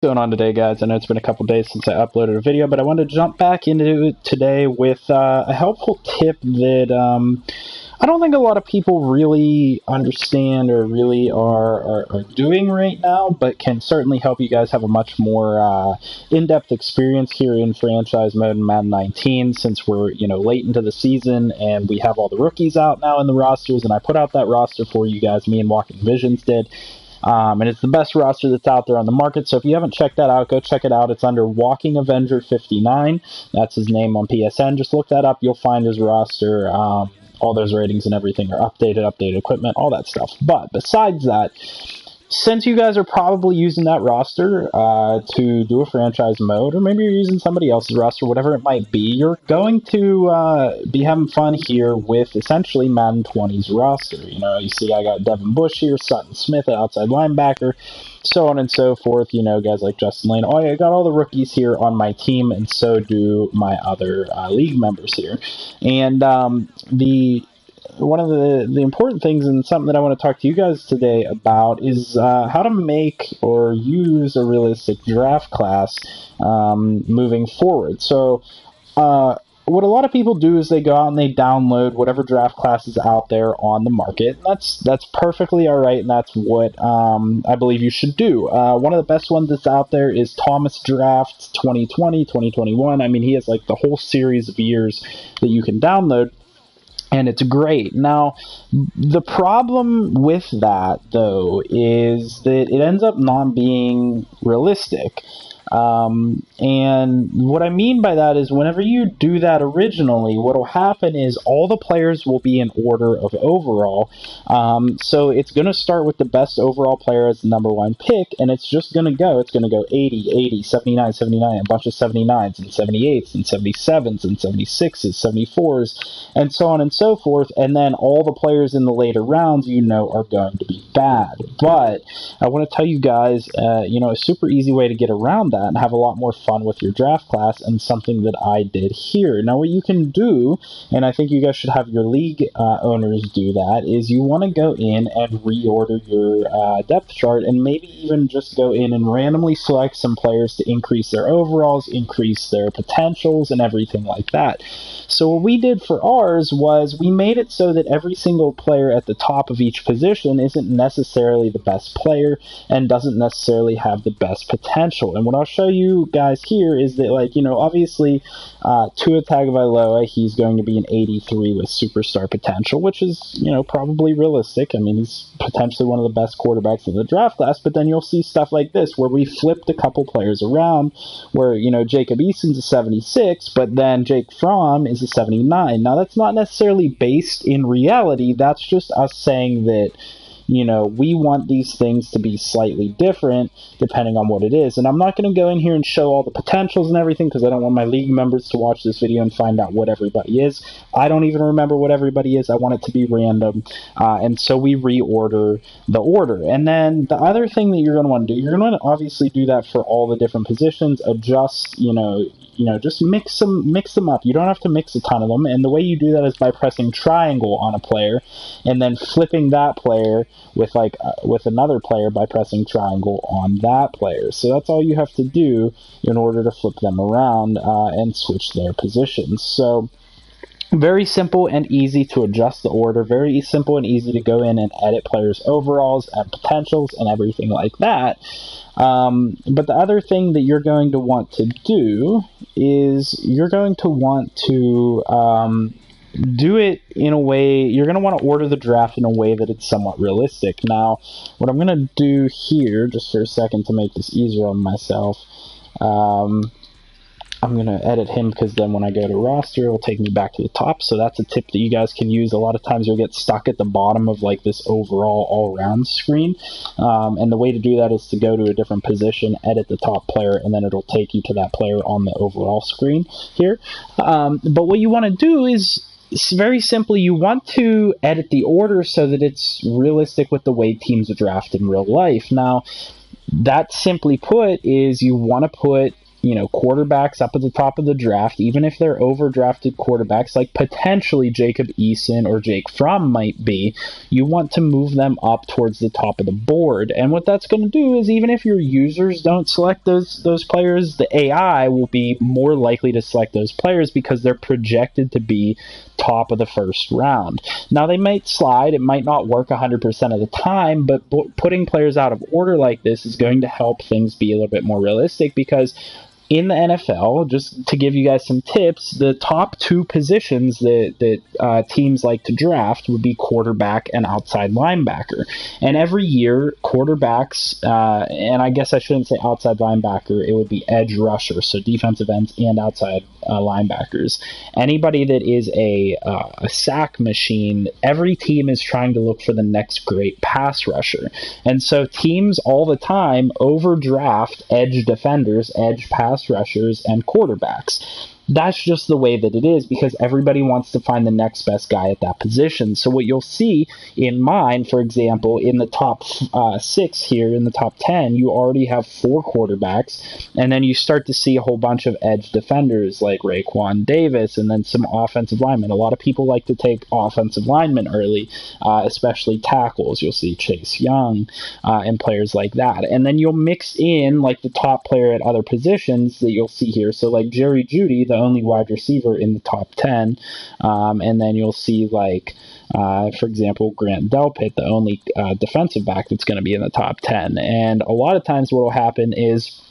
Going on today, guys? I know it's been a couple days since I uploaded a video, but I wanted to jump back into it today with a helpful tip that I don't think a lot of people really understand or really are doing right now, but can certainly help you guys have a much more in-depth experience here in franchise mode in Madden 19, since we're late into the season and we have all the rookies out now in the rosters. And I put out that roster for you guys. Me and Walking Visions did. And it's the best roster that's out there on the market. So if you haven't checked that out, go check it out. It's under Walking Avenger 59. That's his name on PSN. Just look that up. You'll find his roster. All those ratings and everything are updated equipment, all that stuff. But besides that, since you guys are probably using that roster to do a franchise mode, or maybe you're using somebody else's roster, whatever it might be, you're going to be having fun here with essentially Madden 20's roster. You see I got Devin Bush here, Sutton Smith, an outside linebacker, so on and so forth. Guys like Justin Lane. I got all the rookies here on my team, and so do my other league members here. And one of the important things, and something that I want to talk to you guys today about, is how to make or use a realistic draft class moving forward. So what a lot of people do is they go out and they download whatever draft class is out there on the market. That's perfectly all right, and that's what I believe you should do. One of the best ones that's out there is Thomas Draft 2020, 2021. I mean, he has like the whole series of years that you can download, and it's great. Now, the problem with that, though, is that it ends up not being realistic. And what I mean by that is whenever you do that originally, what will happen is all the players will be in order of overall. So it's going to start with the best overall player as the number one pick, and it's just going to go. It's going to go 80, 80, 79, 79, a bunch of 79s and 78s and 77s and 76s, 74s, and so on and so forth. And then all the players in the later rounds, are going to be bad. But I want to tell you guys, a super easy way to get around that and have a lot more fun with your draft class, and something that I did here. Now, what you can do, and I think you guys should have your league owners do that, is you want to go in and reorder your depth chart, and maybe even just go in and randomly select some players to increase their overalls, increase their potentials, and everything like that. So what we did for ours was we made it so that every single player at the top of each position isn't necessarily the best player and doesn't necessarily have the best potential. And what I'll show you guys here is that, obviously, Tua Tagovailoa, he's going to be an 83 with superstar potential, which is, probably realistic. I mean, he's potentially one of the best quarterbacks in the draft class, but then you'll see stuff like this, where we flipped a couple players around, where, Jacob Eason's a 76, but then Jake Fromm is a 79. Now, that's not necessarily based in reality. That's just us saying that, we want these things to be slightly different depending on what it is. And I'm not going to go in here and show all the potentials and everything, because I don't want my league members to watch this video and find out what everybody is. I don't even remember what everybody is. I want it to be random. And so we reorder the order. And then the other thing that you're going to want to do, you're going to obviously do that for all the different positions, adjust, just mix them up. You don't have to mix a ton of them. And the way you do that is by pressing triangle on a player and then flipping that player with another player by pressing triangle on that player. So that's all you have to do in order to flip them around and switch their positions. So very simple and easy to adjust the order, very simple and easy to go in and edit players' overalls and potentials and everything like that. But the other thing that you're going to want to do is you're going to want to do it in a way, you're going to want to order the draft in a way that it's somewhat realistic. Now, what I'm going to do here, just for a second to make this easier on myself, I'm going to edit him, because then when I go to roster, it will take me back to the top. So that's a tip that you guys can use. A lot of times you'll get stuck at the bottom of this overall all-around screen. And the way to do that is to go to a different position, edit the top player, and then it'll take you to that player on the overall screen here. But what you want to do is, very simply, you want to edit the order so that it's realistic with the way teams draft in real life. Now, that simply put is you want to put quarterbacks up at the top of the draft, even if they're overdrafted quarterbacks, like potentially Jacob Eason or Jake Fromm might be, you want to move them up towards the top of the board. And what that's going to do is, even if your users don't select those players, the AI will be more likely to select those players because they're projected to be top of the first round. Now, they might slide. It might not work 100% of the time, but putting players out of order like this is going to help things be a little bit more realistic, because in the NFL, just to give you guys some tips, the top two positions that teams like to draft would be quarterback and outside linebacker. And every year, quarterbacks, and I guess I shouldn't say outside linebacker, it would be edge rusher, so defensive ends and outside linebackers. Anybody that is a sack machine, every team is trying to look for the next great pass rusher. And so teams all the time overdraft edge defenders, edge pass rushers, and quarterbacks. That's just the way that it is, because everybody wants to find the next best guy at that position. So what you'll see in mine, for example, in the top 6 here, in the top 10, you already have 4 quarterbacks, and then you start to see a whole bunch of edge defenders like Raekwon Davis, and then some offensive linemen. A lot of people like to take offensive linemen early, especially tackles. You'll see Chase Young and players like that. And then you'll mix in like the top player at other positions that you'll see here. So like Jerry Jeudy, the only wide receiver in the top 10, and then you'll see like for example, Grant Delpit, the only defensive back that's going to be in the top 10. And a lot of times what will happen is,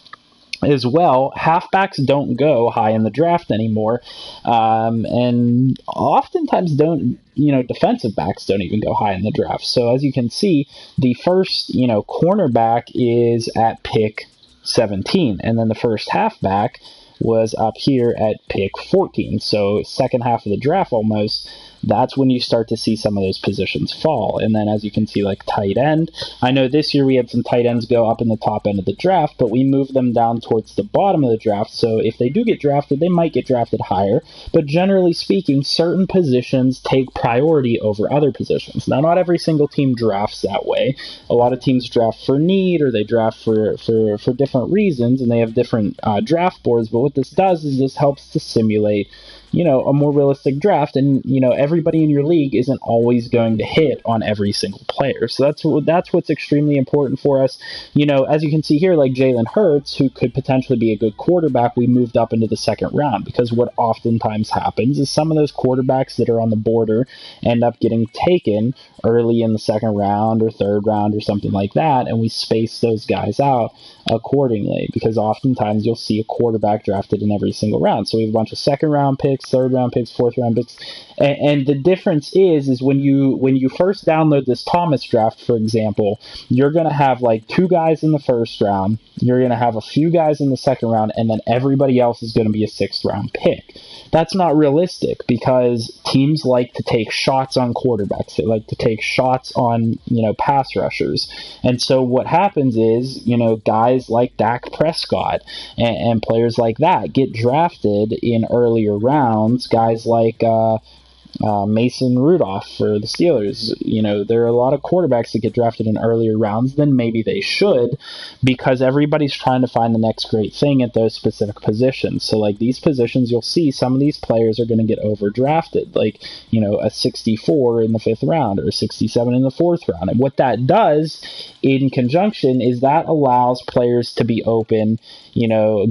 as well, halfbacks don't go high in the draft anymore, and oftentimes defensive backs don't even go high in the draft. So as you can see, the first cornerback is at pick 17, and then the first halfback was up here at pick 14. So second half of the draft almost, that's when you start to see some of those positions fall. And then as you can see, like tight end, I know this year we had some tight ends go up in the top end of the draft, but we moved them down towards the bottom of the draft. So if they do get drafted, they might get drafted higher. But generally speaking, certain positions take priority over other positions. Now, not every single team drafts that way. A lot of teams draft for need, or they draft for different reasons, and they have different draft boards. But what this does is this helps to simulate a more realistic draft, and everybody in your league isn't always going to hit on every single player. So that's what's extremely important for us. As you can see here, like Jalen Hurts, who could potentially be a good quarterback, we moved up into the second round, because what oftentimes happens is some of those quarterbacks that are on the border end up getting taken early in the second round or third round or something like that, and we space those guys out accordingly, because oftentimes you'll see a quarterback drafted in every single round. So we have a bunch of second round picks, third round picks, fourth round picks, and the difference is when you first download this Thomas draft, for example, you're going to have like 2 guys in the first round, you're going to have a few guys in the second round, and then everybody else is going to be a 6th round pick. That's not realistic, because teams like to take shots on quarterbacks. They like to take shots on, pass rushers. And so what happens is, guys like Dak Prescott and players like that get drafted in earlier rounds. Guys like Mason Rudolph for the Steelers. There are a lot of quarterbacks that get drafted in earlier rounds than maybe they should, because everybody's trying to find the next great thing at those specific positions. So like these positions, you'll see some of these players are going to get overdrafted, like, a 64 in the 5th round or a 67 in the 4th round. And what that does in conjunction is that allows players to be open,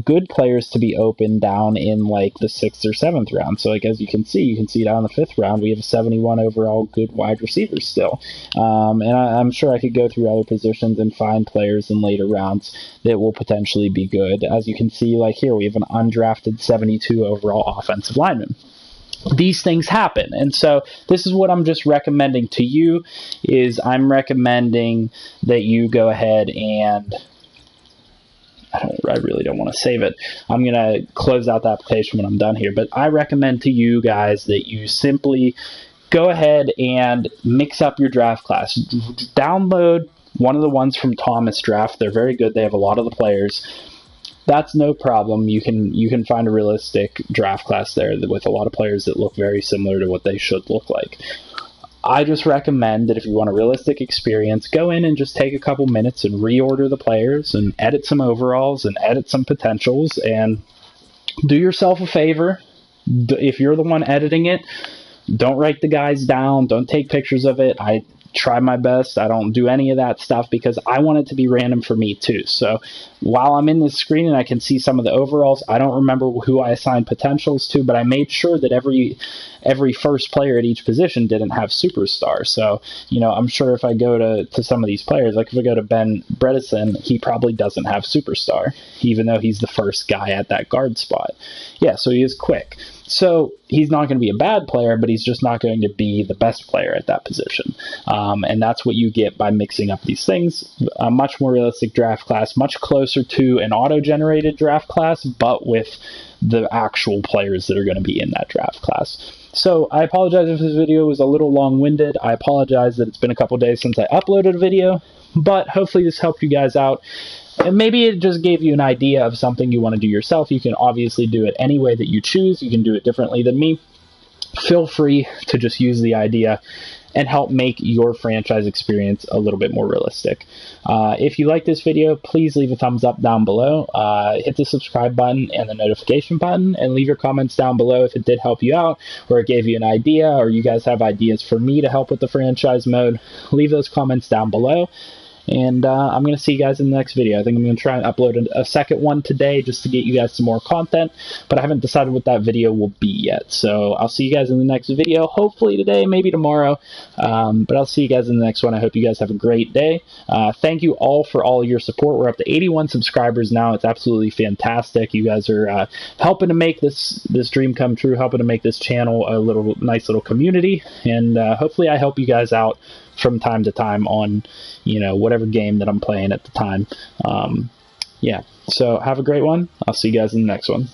good players to be open down in like the 6th or 7th round. So like, as you can see down in the 5th round, we have a 71 overall good wide receiver still. And I'm sure I could go through other positions and find players in later rounds that will potentially be good. As you can see, like here, we have an undrafted 72 overall offensive lineman. These things happen. And so this is what I'm just recommending to you, is I'm recommending that you go ahead and I really don't want to save it. I'm going to close out the application when I'm done here. But I recommend to you guys that you simply go ahead and mix up your draft class. Download one of the ones from Thomas Draft. They're very good. They have a lot of the players. That's no problem. You can find a realistic draft class there with a lot of players that look very similar to what they should look like. I just recommend that if you want a realistic experience, go in and just take a couple minutes and reorder the players and edit some overalls and edit some potentials, and do yourself a favor. If you're the one editing it, don't write the guys down. Don't take pictures of it. I try my best. I don't do any of that stuff because I want it to be random for me too. So while I'm in this screen and I can see some of the overalls, I don't remember who I assigned potentials to, but I made sure that every first player at each position didn't have superstar. So, I'm sure if I go to some of these players, like if I go to Ben Bredesen, he probably doesn't have superstar, even though he's the first guy at that guard spot. Yeah, so he is quick. So he's not going to be a bad player, but he's just not going to be the best player at that position. And that's what you get by mixing up these things. A much more realistic draft class, much closer to an auto-generated draft class, but with the actual players that are going to be in that draft class. So I apologize if this video was a little long-winded. I apologize that it's been a couple days since I uploaded a video, but hopefully this helped you guys out. And maybe it just gave you an idea of something you want to do yourself. You can obviously do it any way that you choose. You can do it differently than me. Feel free to just use the idea and help make your franchise experience a little bit more realistic. If you like this video, please leave a thumbs up down below. Hit the subscribe button and the notification button, and leave your comments down below if it did help you out, or it gave you an idea, or you guys have ideas for me to help with the franchise mode. Leave those comments down below. And I'm going to see you guys in the next video. I think I'm going to try and upload a second one today just to get you guys some more content, but I haven't decided what that video will be yet. So I'll see you guys in the next video, hopefully today, maybe tomorrow, but I'll see you guys in the next one. I hope you guys have a great day. Thank you all for all your support. We're up to 81 subscribers now. It's absolutely fantastic. You guys are helping to make this dream come true, helping to make this channel a nice little community, and hopefully I help you guys out from time to time on, whatever game that I'm playing at the time. Yeah, so have a great one. I'll see you guys in the next one.